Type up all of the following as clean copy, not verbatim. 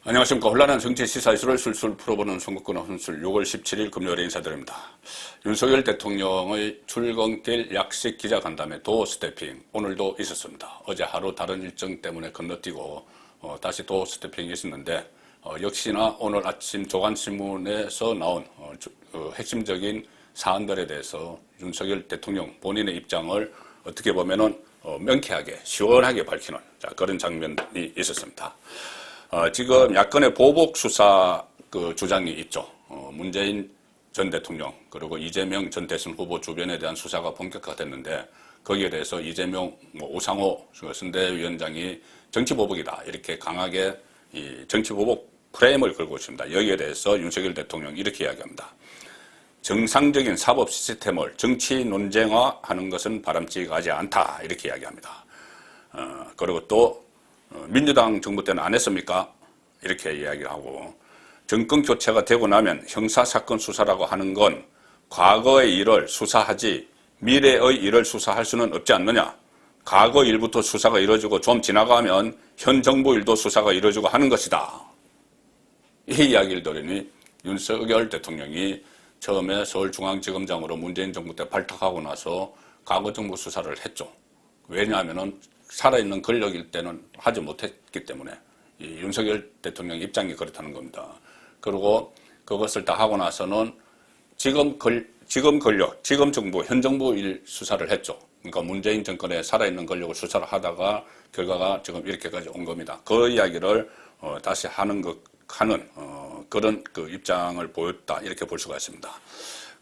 안녕하십니까. 혼란한 정치 시사 이슈를 술술 풀어보는 송국근 혼술 6월 17일 금요일에 인사드립니다. 윤석열 대통령의 출근길 약식 기자간담회 도어 스태핑 오늘도 있었습니다. 어제 하루 다른 일정 때문에 건너뛰고 다시 도어 스태핑이 있었는데 역시나 오늘 아침 조간신문에서 나온 핵심적인 사안들에 대해서 윤석열 대통령 본인의 입장을 어떻게 보면은 명쾌하게 시원하게 밝히는 그런 장면이 있었습니다. 지금 야권의 보복 수사 주장이 있죠. 문재인 전 대통령 그리고 이재명 전 대선 후보 주변에 대한 수사가 본격화됐는데 거기에 대해서 이재명, 우상호 선대위원장이 정치보복이다 이렇게 강하게 이 정치보복 프레임을 걸고 있습니다. 여기에 대해서 윤석열 대통령이 이렇게 이야기합니다. 정상적인 사법 시스템을 정치 논쟁화하는 것은 바람직하지 않다 이렇게 이야기합니다. 그리고 또 민주당 정부 때는 안 했습니까? 이렇게 이야기를 하고 정권 교체가 되고 나면 형사사건 수사라고 하는 건 과거의 일을 수사하지 미래의 일을 수사할 수는 없지 않느냐. 과거 일부터 수사가 이루어지고 좀 지나가면 현 정부 일도 수사가 이루어지고 하는 것이다. 이 이야기를 들으니 윤석열 대통령이 처음에 서울중앙지검장으로 문재인 정부 때 발탁하고 나서 과거 정부 수사를 했죠. 왜냐하면은 살아있는 권력일 때는 하지 못했기 때문에 이 윤석열 대통령 입장이 그렇다는 겁니다. 그리고 그것을 다 하고 나서는 지금 권력, 지금 정부, 현 정부 일 수사를 했죠. 그러니까 문재인 정권의 살아있는 권력을 수사를 하다가 결과가 지금 이렇게까지 온 겁니다. 그 이야기를 다시 하는 그런 입장을 보였다 이렇게 볼 수가 있습니다.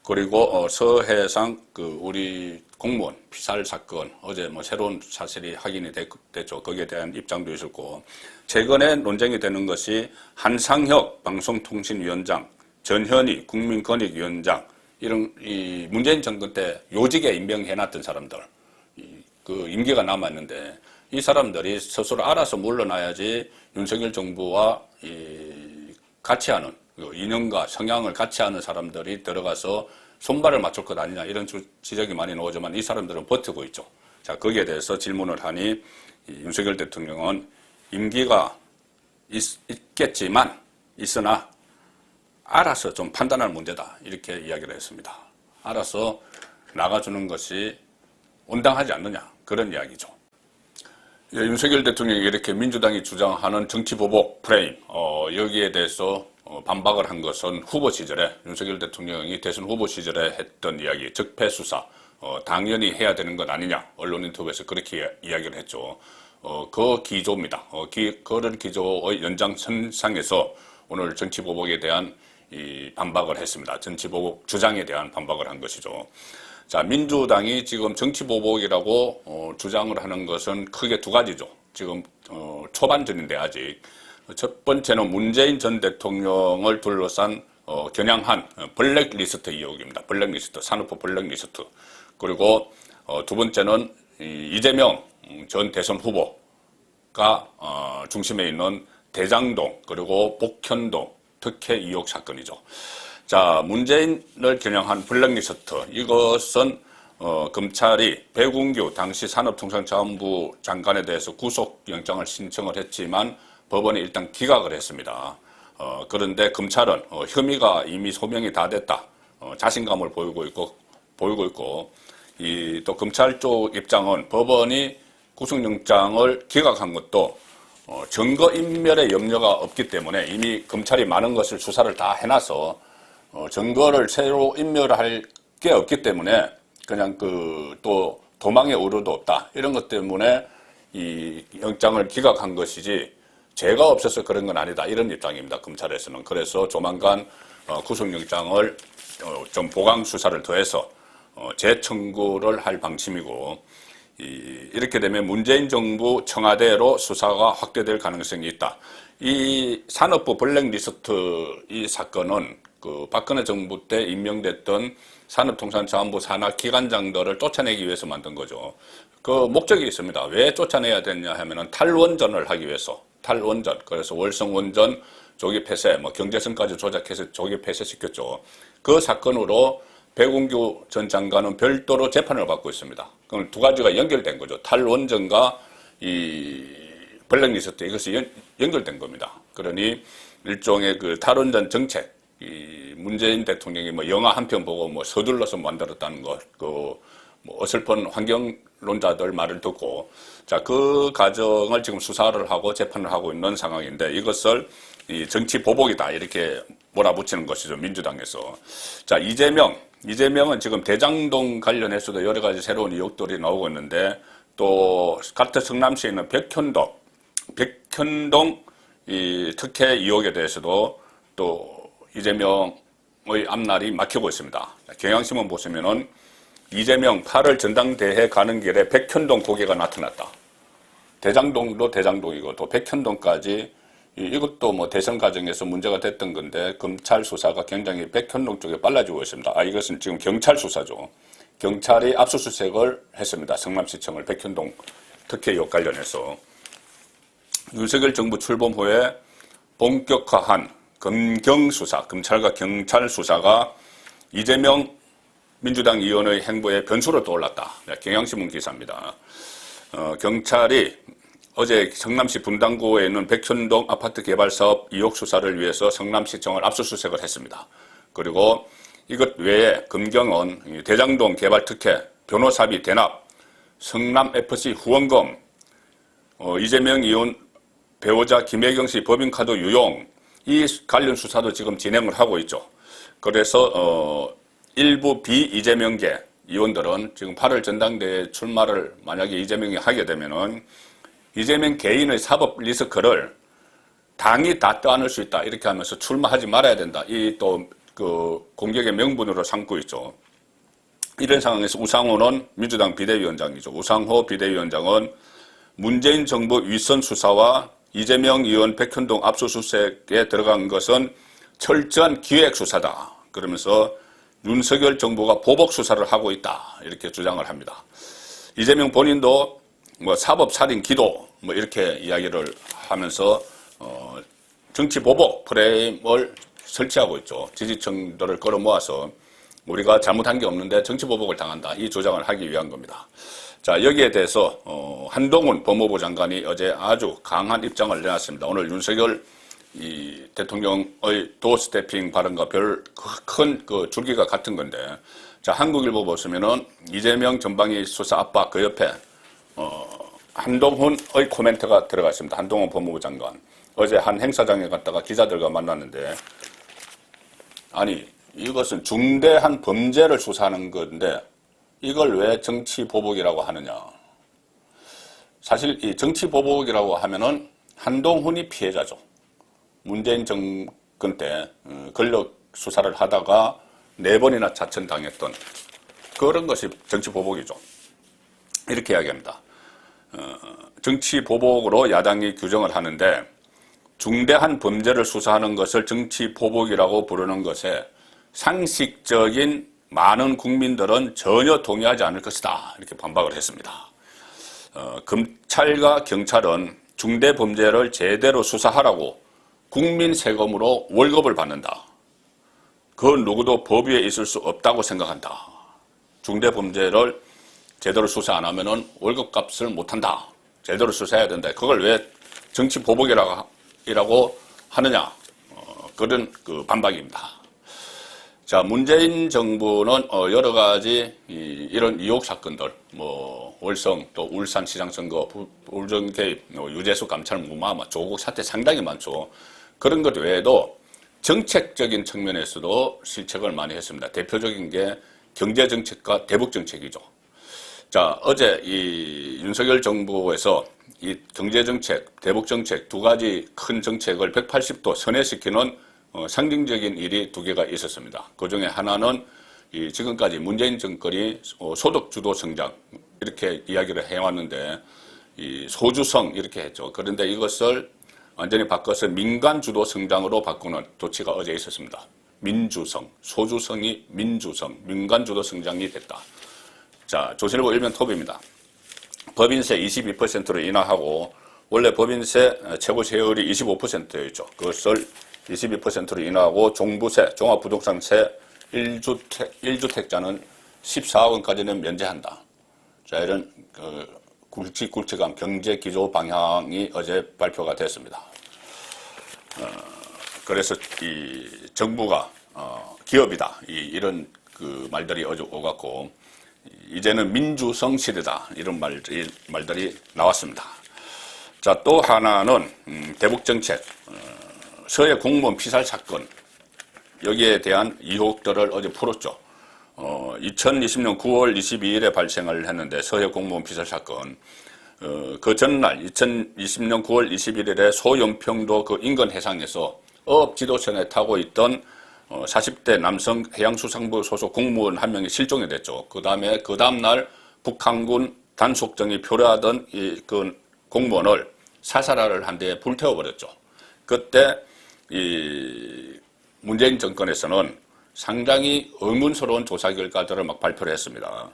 그리고 서해상 우리 공무원 피살 사건 어제 새로운 사실이 확인이 됐죠. 거기에 대한 입장도 있었고 최근에 논쟁이 되는 것이 한상혁 방송통신위원장, 전현희 국민권익위원장 이런 이 문재인 정권 때 요직에 임명해놨던 사람들 임기가 남았는데 이 사람들이 스스로 알아서 물러나야지 윤석열 정부와 같이 하는 이념과 성향을 같이 하는 사람들이 들어가서 손발을 맞출 것 아니냐 이런 지적이 많이 나오지만 이 사람들은 버티고 있죠. 자, 거기에 대해서 질문을 하니 윤석열 대통령은 임기가 있겠지만 있으나 알아서 좀 판단할 문제다 이렇게 이야기를 했습니다. 알아서 나가주는 것이 온당하지 않느냐 그런 이야기죠. 윤석열 대통령이 이렇게 민주당이 주장하는 정치보복 프레임 여기에 대해서 반박을 한 것은 후보 시절에 윤석열 대통령이 대선 후보 시절에 했던 이야기 적폐수사 당연히 해야 되는 것 아니냐 언론 인터뷰에서 그렇게 이야기를 했죠. 그 기조입니다. 그런 기조의 연장선상에서 오늘 정치보복에 대한 반박을 했습니다. 정치보복 주장에 대한 반박을 한 것이죠. 자, 민주당이 지금 정치보복이라고 주장을 하는 것은 크게 두 가지죠. 지금 초반전인데 아직. 첫 번째는 문재인 전 대통령을 둘러싼 겨냥한 블랙리스트 의혹입니다. 블랙리스트, 산업부 블랙리스트. 그리고 두 번째는 이재명 전 대선 후보가 중심에 있는 대장동 그리고 복현동 특혜 의혹 사건이죠. 자, 문재인을 겨냥한 블랙리스트 이것은 검찰이 배궁규 당시 산업통상자원부 장관에 대해서 구속영장을 신청을 했지만 법원이 일단 기각을 했습니다. 그런데 검찰은 혐의가 이미 소명이 다 됐다. 자신감을 보이고 있고 또 검찰 쪽 입장은 법원이 구속영장을 기각한 것도 증거인멸의 염려가 없기 때문에 이미 검찰이 많은 것을 수사를 다 해놔서 증거를 새로 인멸할 게 없기 때문에 그냥 또 도망의 우려도 없다. 이런 것 때문에 이 영장을 기각한 것이지 죄가 없어서 그런 건 아니다. 이런 입장입니다. 검찰에서는. 그래서 조만간 구속영장을 좀 보강 수사를 더해서 재청구를 할 방침이고 이렇게 되면 문재인 정부 청와대로 수사가 확대될 가능성이 있다. 이 산업부 블랙리스트 이 사건은 박근혜 정부 때 임명됐던 산업통상자원부 산하 기관장들을 쫓아내기 위해서 만든 거죠. 그 목적이 있습니다. 왜 쫓아내야 되냐 하면은 탈원전을 하기 위해서. 탈원전. 그래서 월성원전 조기 폐쇄, 경제선까지 조작해서 조기 폐쇄시켰죠. 그 사건으로 배궁규 전 장관은 별도로 재판을 받고 있습니다. 그럼 두 가지가 연결된 거죠. 탈원전과 이 블랙리스트 이것이 연결된 겁니다. 그러니 일종의 그 탈원전 정책, 이 문재인 대통령이 뭐 영화 한 편 보고 뭐 서둘러서 만들었다는 것, 뭐 어설픈 환경론자들 말을 듣고, 자, 그 과정을 지금 수사를 하고 재판을 하고 있는 상황인데, 이것을 이 정치 보복이다 이렇게 몰아붙이는 것이죠, 민주당에서. 자, 이재명은 지금 대장동 관련해서도 여러 가지 새로운 의혹들이 나오고 있는데, 또 같은 성남시에 있는 백현동 이 특혜 의혹에 대해서도 또 이재명의 앞날이 막히고 있습니다. 경향신문 보시면은 이재명 8월 전당대회 가는 길에 백현동 고개가 나타났다. 대장동도 대장동이고 또 백현동까지, 이것도 뭐 대선 과정에서 문제가 됐던 건데 검찰 수사가 굉장히 백현동 쪽에 빨라지고 있습니다. 이것은 지금 경찰 수사죠. 경찰이 압수수색을 했습니다. 성남시청을 백현동 특혜 의혹 관련해서. 윤석열 정부 출범 후에 본격화한 검경수사, 검찰과 경찰 수사가 이재명 민주당 의원의 행보에 변수로 떠올랐다. 경향신문 기사입니다. 경찰이 어제 성남시 분당구에 있는 백현동 아파트 개발 사업 의혹 수사를 위해서 성남시청을 압수수색을 했습니다. 그리고 이것 외에 검경은 대장동 개발 특혜, 변호사비 대납, 성남FC 후원금, 이재명 의원 배우자 김혜경 씨 법인카드 유용, 이 관련 수사도 지금 진행을 하고 있죠. 그래서 일부 비이재명계 의원들은 지금 8월 전당대회 출마를 만약에 이재명이 하게 되면은 이재명 개인의 사법 리스크를 당이 다 떠안을 수 있다 이렇게 하면서 출마하지 말아야 된다. 이 또 그 공격의 명분으로 삼고 있죠. 이런 상황에서 우상호는 민주당 비대위원장이죠. 우상호 비대위원장은 문재인 정부 윗선 수사와 이재명 의원 백현동 압수수색에 들어간 것은 철저한 기획수사다. 그러면서 윤석열 정부가 보복 수사를 하고 있다. 이렇게 주장을 합니다. 이재명 본인도 뭐 사법살인 기도 뭐 이렇게 이야기를 하면서 정치 보복 프레임을 설치하고 있죠. 지지층들을 끌어모아서 우리가 잘못한 게 없는데 정치 보복을 당한다. 이 주장을 하기 위한 겁니다. 자, 여기에 대해서 한동훈 법무부 장관이 어제 아주 강한 입장을 내놨습니다. 오늘 윤석열 대통령의 도어스태핑 발언과 별 큰 그 줄기가 같은 건데, 자, 한국일보 보시면은 이재명 전방위 수사 압박 그 옆에 한동훈의 코멘트가 들어가 있습니다. 한동훈 법무부 장관 어제 한 행사장에 갔다가 기자들과 만났는데, 아니 이것은 중대한 범죄를 수사하는 건데 이걸 왜 정치 보복이라고 하느냐. 사실 이 정치 보복이라고 하면은 한동훈이 피해자죠. 문재인 정권 때 권력 수사를 하다가 4번이나 자천당했던 그런 것이 정치 보복이죠. 이렇게 이야기합니다. 정치 보복으로 야당이 규정을 하는데, 중대한 범죄를 수사하는 것을 정치 보복이라고 부르는 것에 상식적인 많은 국민들은 전혀 동의하지 않을 것이다. 이렇게 반박을 했습니다. 검찰과 경찰은 중대 범죄를 제대로 수사하라고 국민 세금으로 월급을 받는다. 그 누구도 법 위에 있을 수 없다고 생각한다. 중대 범죄를 제대로 수사 안 하면은 월급값을 못 한다. 제대로 수사해야 된다. 그걸 왜 정치 보복이라고 하느냐. 그런 그 반박입니다. 자, 문재인 정부는 여러 가지 이런 의혹 사건들, 뭐 월성 또 울산시장 선거, 울전 개입, 유재수 감찰 무마, 조국 사태 상당히 많죠. 그런 것 외에도 정책적인 측면에서도 실책을 많이 했습니다. 대표적인 게 경제정책과 대북정책이죠. 자, 어제 이 윤석열 정부에서 이 경제정책, 대북정책 두 가지 큰 정책을 180도 선회시키는 상징적인 일이 2개가 있었습니다. 그 중에 하나는 지금까지 문재인 정권이 소득 주도 성장 이렇게 이야기를 해왔는데 이 소주성 이렇게 했죠. 그런데 이것을 완전히 바꿔서 민간 주도 성장으로 바꾸는 조치가 어제 있었습니다. 민주성, 소주성이 민주성, 민간 주도 성장이 됐다. 자, 조선일보 일면 톱입니다. 법인세 22%로 인하하고 원래 법인세 최고 세율이 25%였죠. 그것을 22%로 인하하고 종부세, 종합부동산세 1주택자는 14억 원까지는 면제한다. 자, 이런 굵직굵직한 경제 기조 방향이 어제 발표가 됐습니다. 그래서 이 정부가 기업이다 이런 그 말들이 어제 오갔고 이제는 민주성 시대다 이런 말들이 나왔습니다. 자, 또 하나는 대북 정책, 서해 공무원 피살 사건 여기에 대한 의혹들을 어제 풀었죠. 2020년 9월 22일에 발생을 했는데 서해 공무원 피살 사건. 그 전날 2020년 9월 21일에 소연평도 그 인근 해상에서 어업 지도선에 타고 있던 40대 남성 해양수산부 소속 공무원 한 명이 실종이 됐죠. 그 다음 날 북한군 단속정이 표류하던 그 공무원을 사살을 한 데 불태워버렸죠. 그때 이 문재인 정권에서는 상당히 의문스러운 조사 결과들을 막 발표를 했습니다.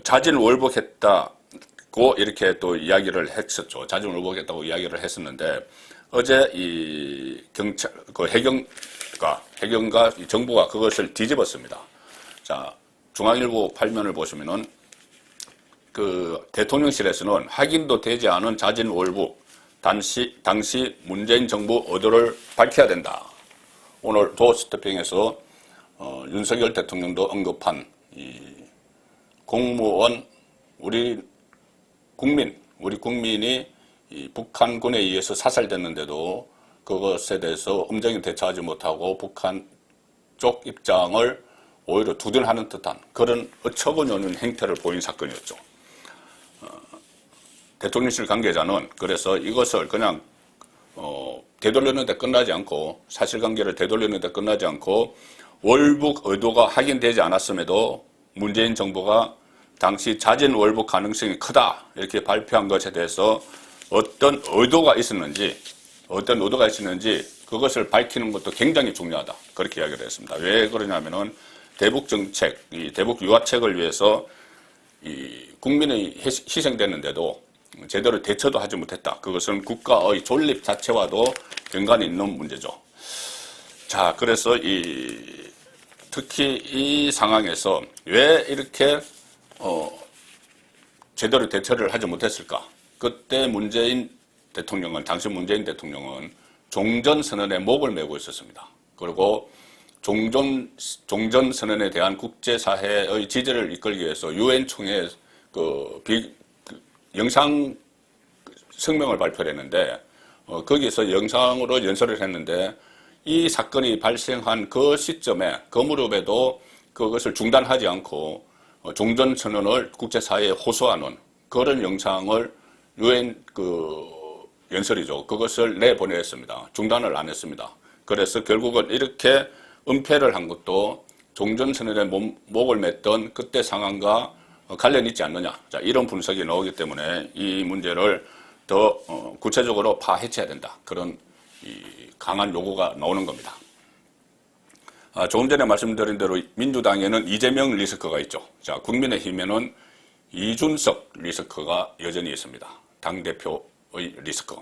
자진월복했다고 이렇게 또 이야기를 했었죠. 자진월복했다고 이야기를 했었는데 어제 이 경찰, 그 해경과 이 정부가 그것을 뒤집었습니다. 자, 중앙일보 8면을 보시면은 그 대통령실에서는 확인도 되지 않은 자진월북, 당시 문재인 정부 의도를 밝혀야 된다. 오늘 도스태핑에서 윤석열 대통령도 언급한 이 공무원, 우리 국민이 이 북한군에 의해서 사살됐는데도 그것에 대해서 엄정히 대처하지 못하고 북한 쪽 입장을 오히려 두둔하는 듯한 그런 어처구니 없는 행태를 보인 사건이었죠. 대통령실 관계자는 그래서 이것을 그냥 되돌리는데 끝나지 않고 사실관계를 되돌리는데 끝나지 않고 월북 의도가 확인되지 않았음에도 문재인 정부가 당시 자진 월북 가능성이 크다 이렇게 발표한 것에 대해서 어떤 의도가 있었는지 그것을 밝히는 것도 굉장히 중요하다 그렇게 이야기를 했습니다. 왜 그러냐면은 대북 정책, 이 대북 유화책을 위해서 이 국민이 희생됐는데도 제대로 대처도 하지 못했다. 그것은 국가의 존립 자체와도 연관이 있는 문제죠. 자, 그래서 특히 이 상황에서 왜 이렇게 제대로 대처를 하지 못했을까? 그때 당시 문재인 대통령은 종전선언에 목을 메고 있었습니다. 그리고 종전선언에 대한 국제사회의 지지를 이끌기 위해서 유엔 총회 영상 성명을 발표를 했는데 거기서 영상으로 연설을 했는데 이 사건이 발생한 그 시점에 그 무렵에도 그것을 중단하지 않고 종전선언을 국제사회에 호소하는 그런 영상을 유엔 연설이죠. 그것을 내보냈습니다. 중단을 안 했습니다. 그래서 결국은 이렇게 은폐를 한 것도 종전선언에 목을 맸던 그때 상황과 관련이 있지 않느냐. 자, 이런 분석이 나오기 때문에 이 문제를 더 구체적으로 파헤쳐야 된다. 그런 강한 요구가 나오는 겁니다. 조금 전에 말씀드린 대로 민주당에는 이재명 리스크가 있죠. 자, 국민의힘에는 이준석 리스크가 여전히 있습니다. 당대표의 리스크.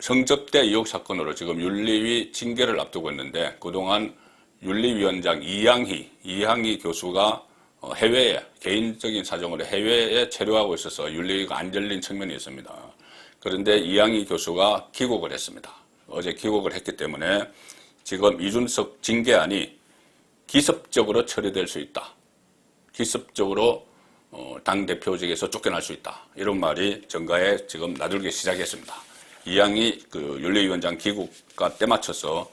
성접대 의혹 사건으로 지금 윤리위 징계를 앞두고 있는데 그동안 윤리위원장 이항희 교수가 해외에 개인적인 사정으로 해외에 체류하고 있어서 윤리위가 안 열린 측면이 있습니다. 그런데 이항희 교수가 귀국을 했습니다. 어제 귀국을 했기 때문에 지금 이준석 징계안이 기습적으로 처리될 수 있다. 기습적으로 당대표직에서 쫓겨날 수 있다. 이런 말이 정가에 지금 나돌기 시작했습니다. 이항희 윤리위원장 귀국과 때맞춰서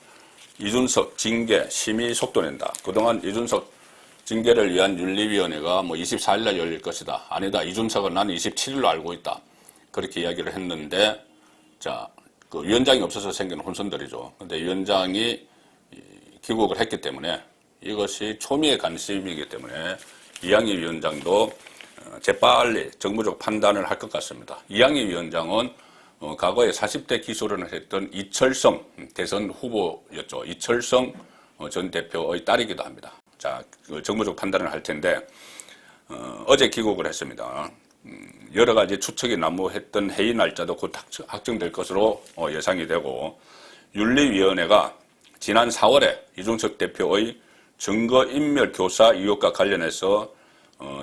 이준석 징계 심의 속도낸다. 그동안 이준석 징계를 위한 윤리위원회가 24일 날 열릴 것이다. 아니다. 이준석은 나는 27일로 알고 있다. 그렇게 이야기를 했는데, 자, 위원장이 없어서 생긴 혼선들이죠. 근데 위원장이 귀국을 했기 때문에 이것이 초미의 관심이기 때문에 이항희 위원장도 재빨리 정부적 판단을 할 것 같습니다. 이항희 위원장은 과거에 40대 기소를 했던 이철성 대선 후보였죠. 이철성 전 대표의 딸이기도 합니다. 자, 정부적 판단을 할 텐데 어제 귀국을 했습니다. 여러 가지 추측이 난무했던 회의 날짜도 곧 확정될 것으로 예상이 되고 윤리위원회가 지난 4월에 이준석 대표의 증거인멸 교사 의혹과 관련해서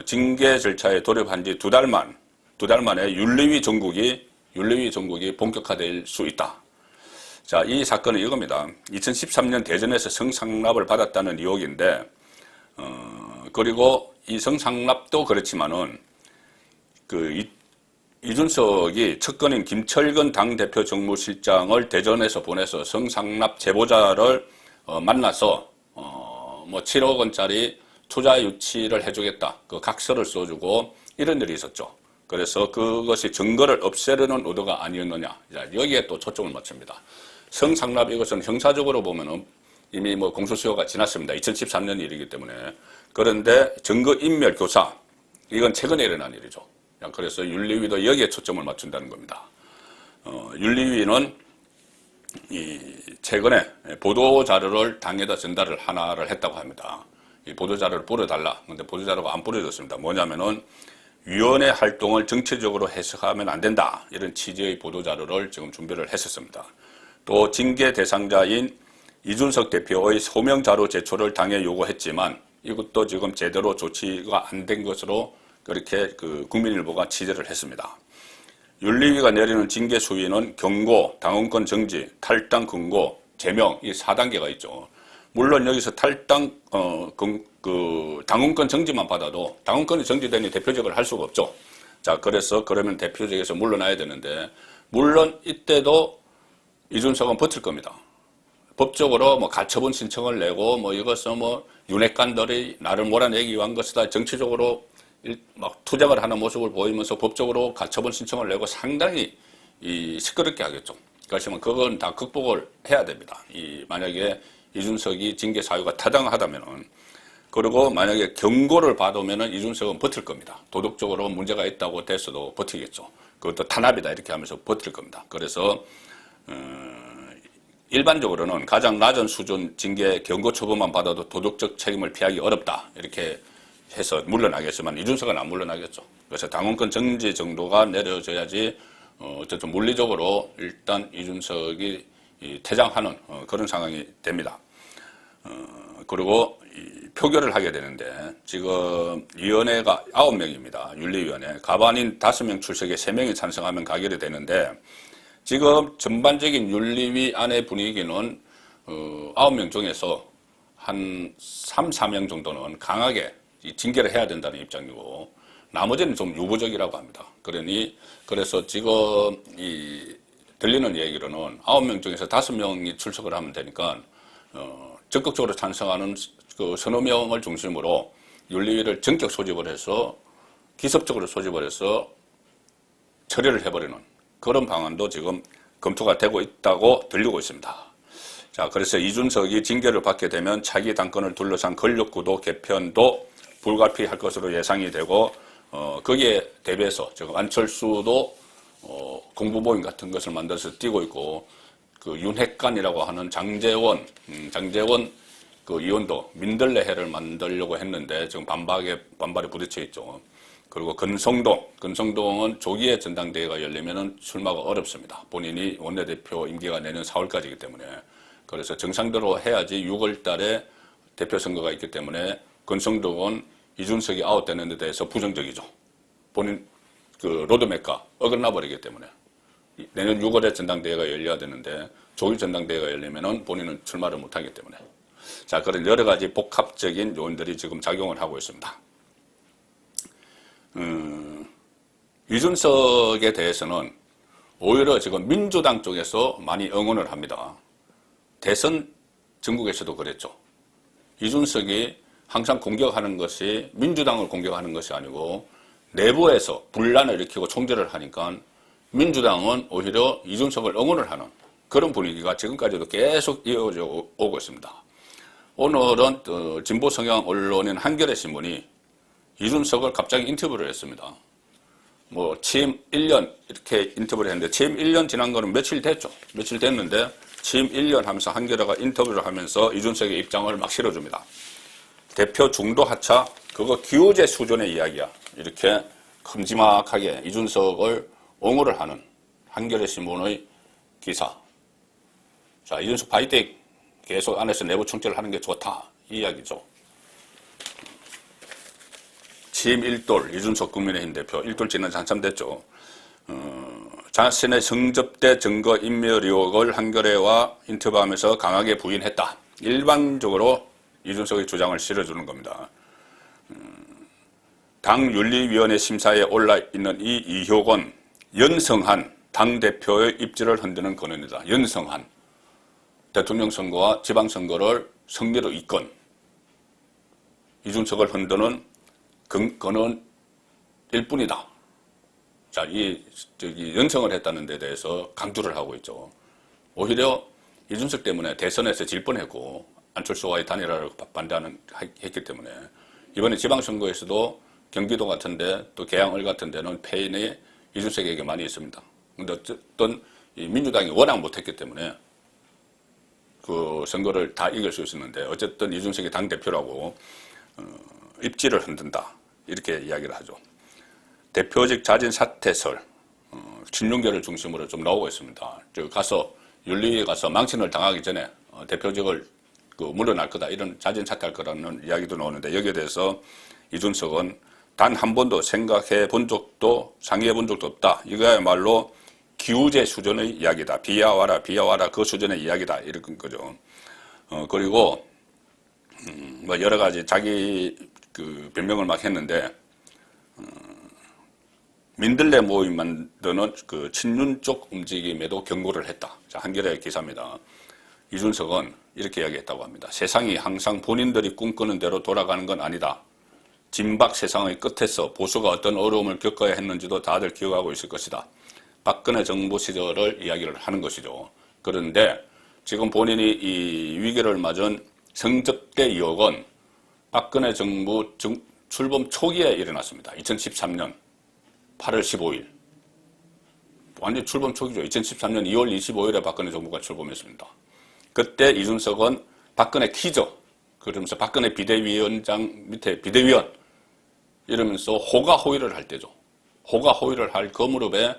징계 절차에 돌입한 지 두 달 만에 윤리위 전국이 본격화될 수 있다. 자, 이 사건은 이겁니다. 2013년 대전에서 성상납을 받았다는 의혹인데, 그리고 이 성상납도 그렇지만은, 이준석이 측근인 김철근 당대표 정무실장을 대전에서 보내서 성상납 제보자를 만나서, 뭐 7억 원짜리 투자 유치를 해주겠다. 그 각서를 써주고 이런 일이 있었죠. 그래서 그것이 증거를 없애려는 의도가 아니었느냐. 여기에 또 초점을 맞춥니다. 성상납 이것은 형사적으로 보면은 이미 뭐 공소시효가 지났습니다. 2013년 일이기 때문에. 그런데 증거인멸 교사, 이건 최근에 일어난 일이죠. 그래서 윤리위도 여기에 초점을 맞춘다는 겁니다. 윤리위는 최근에 보도자료를 당에다 전달을 하나를 했다고 합니다. 이 보도자료를 뿌려달라. 근데 보도자료가 안 뿌려졌습니다. 뭐냐면은 위원회 활동을 정치적으로 해석하면 안 된다. 이런 취지의 보도자료를 지금 준비를 했었습니다. 또 징계 대상자인 이준석 대표의 소명자료 제출을 당에 요구했지만 이것도 지금 제대로 조치가 안 된 것으로 그렇게 국민일보가 취재를 했습니다. 윤리위가 내리는 징계 수위는 경고, 당원권 정지, 탈당 금고, 제명 이 4단계가 있죠. 물론 여기서 탈당 당원권 정지만 받아도 당원권이 정지되니 대표직을 할 수가 없죠. 자, 그래서 그러면 대표직에서 물러나야 되는데 물론 이때도 이준석은 버틸 겁니다. 법적으로 뭐 가처분 신청을 내고 뭐 이것은 뭐 윤핵관들이 나를 몰아내기 위한 것이다. 정치적으로 막 투쟁을 하는 모습을 보이면서 법적으로 가처분 신청을 내고 상당히 시끄럽게 하겠죠. 그렇지만 그건 다 극복을 해야 됩니다. 만약에 이준석이 징계 사유가 타당하다면은, 그리고 만약에 경고를 받으면은 이준석은 버틸 겁니다. 도덕적으로 문제가 있다고 됐어도 버티겠죠. 그것도 탄압이다 이렇게 하면서 버틸 겁니다. 그래서 일반적으로는 가장 낮은 수준 징계 경고 처분만 받아도 도덕적 책임을 피하기 어렵다 이렇게 해서 물러나겠지만 이준석은 안 물러나겠죠. 그래서 당원권 정지 정도가 내려져야지 어쨌든 물리적으로 일단 이준석이 퇴장하는 그런 상황이 됩니다. 그리고 표결을 하게 되는데 지금 위원회가 9명입니다. 윤리위원회. 가반인 5명 출석에 3명이 찬성하면 가결이 되는데 지금 전반적인 윤리위 안의 분위기는 9명 중에서 한 3, 4명 정도는 강하게 징계를 해야 된다는 입장이고 나머지는 좀 유보적이라고 합니다. 그래서 지금 들리는 얘기로는 9명 중에서 5명이 출석을 하면 되니까 적극적으로 찬성하는 그 서너 명을 중심으로 윤리위를 전격 소집을 해서 기습적으로 소집을 해서 처리를 해버리는 그런 방안도 지금 검토가 되고 있다고 들리고 있습니다. 자, 그래서 이준석이 징계를 받게 되면 차기 당권을 둘러싼 권력구도 개편도 불가피할 것으로 예상이 되고 거기에 대비해서 지금 안철수도 공부모임 같은 것을 만들어서 뛰고 있고 그 윤핵관이라고 하는 장제원 그 의원도 민들레회를 만들려고 했는데 지금 반발에 부딪혀 있죠. 그리고 근성동은 조기에 전당대회가 열리면은 출마가 어렵습니다. 본인이 원내대표 임기가 내년 4월까지이기 때문에. 그래서 정상대로 해야지 6월 달에 대표 선거가 있기 때문에 근성동은 이준석이 아웃되는 데 대해서 부정적이죠. 본인 그 로드맵과 어긋나 버리기 때문에. 내년 6월에 전당대회가 열려야 되는데 조기 전당대회가 열리면은 본인은 출마를 못하기 때문에. 자, 그런 여러 가지 복합적인 요인들이 지금 작용을 하고 있습니다. 이준석에 대해서는 오히려 지금 민주당 쪽에서 많이 응원을 합니다. 대선 전국에서도 그랬죠. 이준석이 항상 공격하는 것이 민주당을 공격하는 것이 아니고 내부에서 분란을 일으키고 총질을 하니까 민주당은 오히려 이준석을 응원을 하는 그런 분위기가 지금까지도 계속 이어져 오고 있습니다. 오늘은 진보 성향 언론인 한겨레 신문이 이준석을 갑자기 인터뷰를 했습니다. 뭐 취임 1년 이렇게 인터뷰를 했는데 취임 1년 지난 거는 며칠 됐죠. 며칠 됐는데 취임 1년 하면서 한겨레가 인터뷰를 하면서 이준석의 입장을 막 실어줍니다. 대표 중도 하차 그거 기우제 수준의 이야기야. 이렇게 큼지막하게 이준석을 옹호를 하는 한겨레 신문의 기사. 자, 이준석 파이팅 계속 안에서 내부 총질을 하는 게 좋다. 이 이야기죠. 취임 1돌 이준석 국민의힘 대표 1돌 지난 지 한참 됐죠. 자신의 성접대 증거 인멸 의혹을 한겨레와 인터뷰하면서 강하게 부인했다. 일반적으로 이준석의 주장을 실어주는 겁니다. 당윤리위원회 심사에 올라있는 이 의혹은 연성한 당대표의 입지를 흔드는 근원이다. 연성한 대통령 선거와 지방선거를 승리로 이끈 이준석을 흔드는 근원일 뿐이다. 자, 연성을 했다는 데 대해서 강조를 하고 있죠. 오히려 이준석 때문에 대선에서 질 뻔했고 안철수와의 단일화를 했기 때문에 이번에 지방선거에서도 경기도 같은데 또 계양을 같은 데는 패인이 이준석에게 많이 있습니다. 근데 어쨌든 민주당이 워낙 못했기 때문에 그 선거를 다 이길 수 있었는데 어쨌든 이준석이 당대표라고 입지를 흔든다. 이렇게 이야기를 하죠. 대표직 자진 사퇴설, 친윤계를 중심으로 좀 나오고 있습니다. 윤리위에 가서 망신을 당하기 전에 대표직을 물러날 거다. 이런 자진 사퇴할 거라는 이야기도 나오는데 여기에 대해서 이준석은 단 한 번도 생각해 본 적도 상의해 본 적도 없다. 이거야말로 기우제 수준의 이야기다. 비하와라 그 수준의 이야기다. 이런 거죠. 그리고 뭐 여러 가지 자기 변명을 막 했는데 민들레 모임 만드는 친윤 쪽 움직임에도 경고를 했다. 자, 한겨레 기사입니다. 이준석은 이렇게 이야기했다고 합니다. 세상이 항상 본인들이 꿈꾸는 대로 돌아가는 건 아니다. 진박 세상의 끝에서 보수가 어떤 어려움을 겪어야 했는지도 다들 기억하고 있을 것이다. 박근혜 정부 시절을 이야기를 하는 것이죠. 그런데 지금 본인이 이 위기를 맞은 성접대 의혹은 박근혜 정부 출범 초기에 일어났습니다. 2013년 8월 15일. 완전 출범 초기죠. 2013년 2월 25일에 박근혜 정부가 출범했습니다. 그때 이준석은 박근혜 키죠. 그러면서 박근혜 비대위원장 밑에 비대위원 이러면서 호가호위를 할 때죠. 호가호위를 할 그 무렵에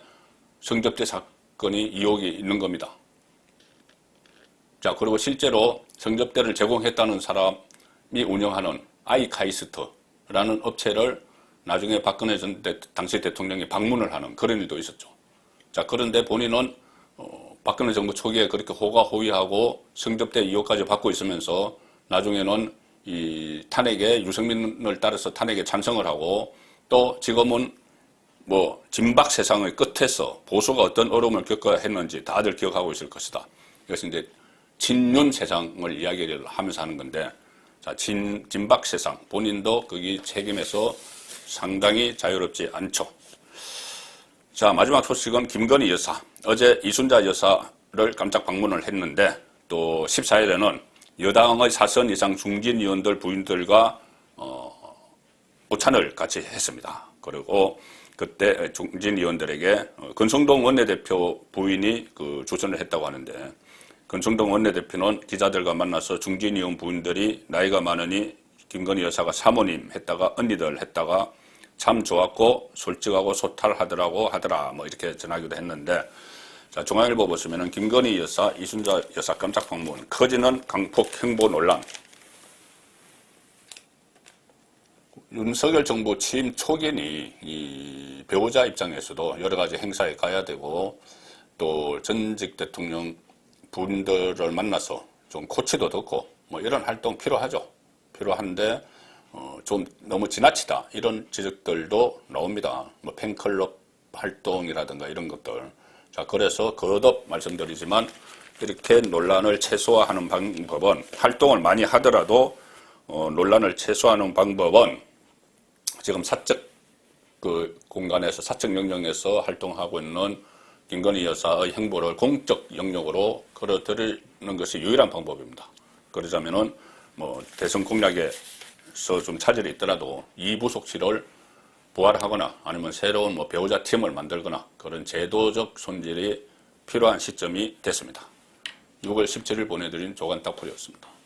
성접대 사건이 의혹이 있는 겁니다. 자, 그리고 실제로 성접대를 제공했다는 사람이 운영하는 아이카이스트라는 업체를 나중에 박근혜 당시 대통령이 방문을 하는 그런 일도 있었죠. 자, 그런데 본인은 박근혜 정부 초기에 그렇게 호가호위하고 성접대 의혹까지 받고 있으면서 나중에는 이 탄핵에 유승민을 따라서 탄핵에 찬성을 하고 또 지금은 뭐 진박 세상의 끝에서 보수가 어떤 어려움을 겪어야 했는지 다들 기억하고 있을 것이다. 이것은 이제 친윤 세상을 이야기를 하면서 하는 건데, 자, 진박 세상 본인도 거기 책임에서 상당히 자유롭지 않죠. 자, 마지막 소식은 김건희 여사. 어제 이순자 여사를 깜짝 방문을 했는데 또 14일에는 여당의 4선 이상 중진 의원들 부인들과 오찬을 같이 했습니다. 그리고 그때 중진 의원들에게 권성동 원내대표 부인이 주선을 했다고 하는데, 권성동 원내대표는 기자들과 만나서 중진 의원 부인들이 나이가 많으니 김건희 여사가 사모님 했다가 언니들 했다가 참 좋았고 솔직하고 소탈하더라고 하더라, 뭐 이렇게 전하기도 했는데, 자, 중앙일보 보시면은 김건희 여사, 이순자 여사 깜짝 방문, 커지는 강폭 행보 논란. 윤석열 정부 취임 초기니 이 배우자 입장에서도 여러 가지 행사에 가야 되고 또 전직 대통령 분들을 만나서 좀 코치도 듣고 뭐 이런 활동 필요하죠. 필요한데 좀 너무 지나치다 이런 지적들도 나옵니다. 뭐 팬클럽 활동이라든가 이런 것들. 자, 그래서 거듭 말씀드리지만 이렇게 논란을 최소화하는 방법은, 활동을 많이 하더라도 논란을 최소화하는 방법은 지금 사적 공간에서 사적 영역에서 활동하고 있는 김건희 여사의 행보를 공적 영역으로 끌어들이는 것이 유일한 방법입니다. 그러자면은 뭐 대선 공약에서 좀 차질이 있더라도 이 부속실을 부활하거나 아니면 새로운 뭐 배우자 팀을 만들거나 그런 제도적 손질이 필요한 시점이 됐습니다. 6월 17일 보내드린 조간딱풀이었습니다.